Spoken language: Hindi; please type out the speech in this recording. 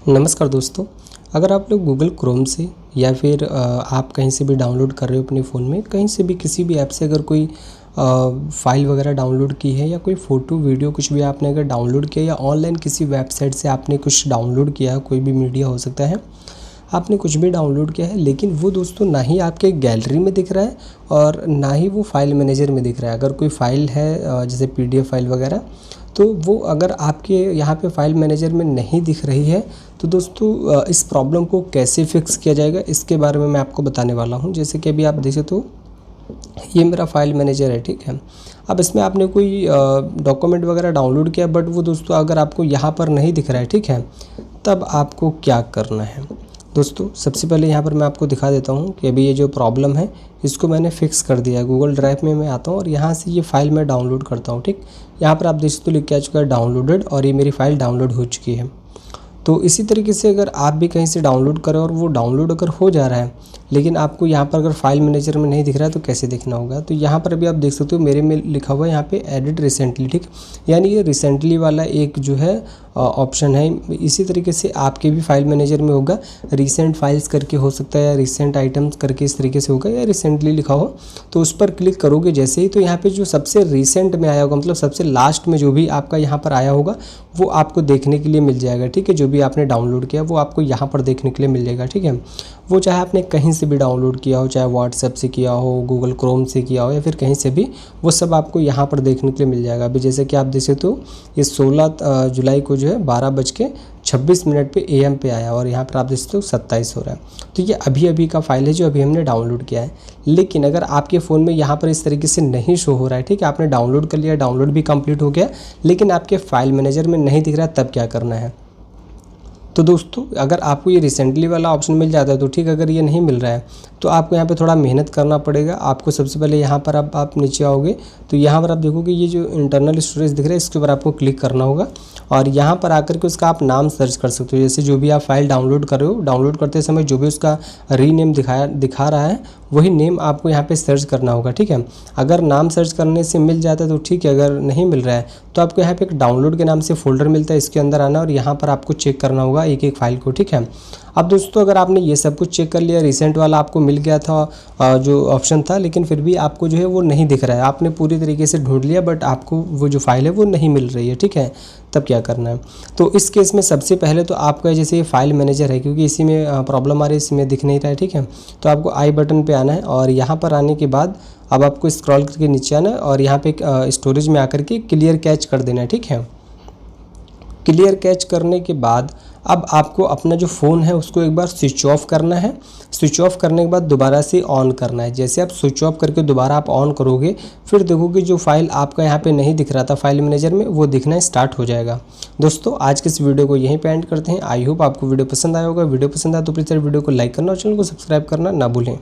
नमस्कार दोस्तों, अगर आप लोग गूगल क्रोम से या फिर आप कहीं से भी डाउनलोड कर रहे हो अपने फ़ोन में, कहीं से भी किसी भी ऐप से अगर कोई फ़ाइल वगैरह डाउनलोड की है या कोई फ़ोटो वीडियो कुछ भी आपने अगर डाउनलोड किया या ऑनलाइन किसी वेबसाइट से आपने कुछ डाउनलोड किया, कोई भी मीडिया हो सकता है, आपने कुछ भी डाउनलोड किया है, लेकिन वो दोस्तों ना ही आपके गैलरी में दिख रहा है और ना ही वो फ़ाइल मैनेजर में दिख रहा है। अगर कोई फ़ाइल है जैसे PDF फाइल वगैरह, तो वो अगर आपके यहाँ पे फ़ाइल मैनेजर में नहीं दिख रही है, तो दोस्तों इस प्रॉब्लम को कैसे फ़िक्स किया जाएगा इसके बारे में मैं आपको बताने वाला हूँ। जैसे कि अभी आप देखें तो ये मेरा फ़ाइल मैनेजर है, ठीक है। अब इसमें आपने कोई डॉक्यूमेंट वगैरह डाउनलोड किया, बट वो दोस्तों अगर आपको यहाँ पर नहीं दिख रहा है, ठीक है, तब आपको क्या करना है। दोस्तों सबसे पहले यहाँ पर मैं आपको दिखा देता हूँ कि अभी ये जो प्रॉब्लम है इसको मैंने फ़िक्स कर दिया है। गूगल ड्राइव में मैं आता हूँ और यहाँ से ये फ़ाइल मैं डाउनलोड करता हूँ, ठीक। यहाँ पर आप देख सकते हो लिख के आ चुका है डाउनलोडेड, और ये मेरी फ़ाइल डाउनलोड हो चुकी है। तो इसी तरीके से अगर आप भी कहीं से डाउनलोड करें और वो डाउनलोड अगर हो जा रहा है, लेकिन आपको यहाँ पर अगर फाइल मैनेजर में नहीं दिख रहा है, तो कैसे देखना होगा। तो यहाँ पर अभी आप देख सकते हो मेरे में लिखा हुआ है यहाँ पे एडिट रिसेंटली, ठीक। यानी ये रिसेंटली वाला एक जो है ऑप्शन है। इसी तरीके से आपके भी फाइल मैनेजर में होगा, रिसेंट फाइल्स करके हो सकता है, या रिसेंट आइटम्स करके इस तरीके से होगा, या रिसेंटली लिखा हो। तो उस पर क्लिक करोगे जैसे ही, तो यहाँ पे जो सबसे रिसेंट में आया होगा, मतलब सबसे लास्ट में जो भी आपका यहाँ पर आया होगा, वो आपको देखने के लिए मिल जाएगा, ठीक है। जो भी आपने डाउनलोड किया वो आपको यहाँ पर देखने के लिए मिल जाएगा, ठीक है। वो चाहे आपने कहीं से भी डाउनलोड किया हो, चाहे व्हाट्सएप से किया हो, गूगल क्रोम से किया हो, या फिर कहीं से भी, वो सब आपको यहाँ पर देखने के लिए मिल जाएगा। अभी जैसे कि आप देख सकते हो ये 16 जुलाई को जो है 12:26 पे AM पे आया, और यहाँ पर आप देख सकते हो 27 हो रहा है। तो ये अभी अभी का फाइल है जो अभी हमने डाउनलोड किया है। लेकिन अगर आपके फ़ोन में यहाँ पर इस तरीके से नहीं शो हो रहा है, ठीक है, आपने डाउनलोड कर लिया, डाउनलोड भी कंप्लीट हो गया, लेकिन आपके फाइल मैनेजर में नहीं दिख रहा है, तब क्या करना है। तो दोस्तों अगर आपको ये रिसेंटली वाला ऑप्शन मिल जाता है तो ठीक, अगर ये नहीं मिल रहा है तो आपको यहाँ पे थोड़ा मेहनत करना पड़ेगा। आपको सबसे पहले यहाँ पर अब आप नीचे आओगे तो यहाँ पर आप देखोगे ये जो इंटरनल स्टोरेज दिख रहा है, इसके ऊपर आपको क्लिक करना होगा, और यहाँ पर आकर के उसका आप नाम सर्च कर सकते हो। जैसे जो भी आप फाइल डाउनलोड कर रहे हो, डाउनलोड करते समय जो भी उसका रीनेम दिखा रहा है, वही नेम आपको यहाँ पे सर्च करना होगा, ठीक है। अगर नाम सर्च करने से मिल जाता है तो ठीक है, अगर नहीं मिल रहा है तो आपको यहाँ पे एक डाउनलोड के नाम से फ़ोल्डर मिलता है, इसके अंदर आना और यहाँ पर आपको चेक करना होगा एक एक फाइल को, ठीक है। अब दोस्तों अगर आपने ये सब कुछ चेक कर लिया, रिसेंट वाला आपको मिल गया था जो ऑप्शन था, लेकिन फिर भी आपको जो है वो नहीं दिख रहा है, आपने पूरी तरीके से ढूंढ लिया, बट आपको वो जो फाइल है वो नहीं मिल रही है, ठीक है, तब क्या करना है। तो इस केस में सबसे पहले तो आपका जैसे ये फाइल मैनेजर है, क्योंकि इसी में प्रॉब्लम आ रही है, इसमें दिख नहीं रहा है, ठीक है। तो आपको आई बटन पे आना है, और यहाँ पर आने के बाद अब आपको स्क्रॉल करके नीचे आना है, और यहाँ पे स्टोरेज में आकर के क्लियर कैच कर देना है, ठीक है। क्लियर कैच करने के बाद अब आपको अपना जो फ़ोन है उसको एक बार स्विच ऑफ करना है। स्विच ऑफ करने के बाद दोबारा से ऑन करना है। जैसे आप स्विच ऑफ करके दोबारा आप ऑन करोगे, फिर देखोगे जो फाइल आपका यहाँ पे नहीं दिख रहा था फाइल मैनेजर में, वो दिखना स्टार्ट हो जाएगा। दोस्तों आज के इस वीडियो को यहीं पे एंड करते हैं। आई होप आपको वीडियो पसंद आया होगा। वीडियो पसंद आया तो प्लीज़ वीडियो को लाइक करना और चैनल को सब्सक्राइब करना ना भूलें।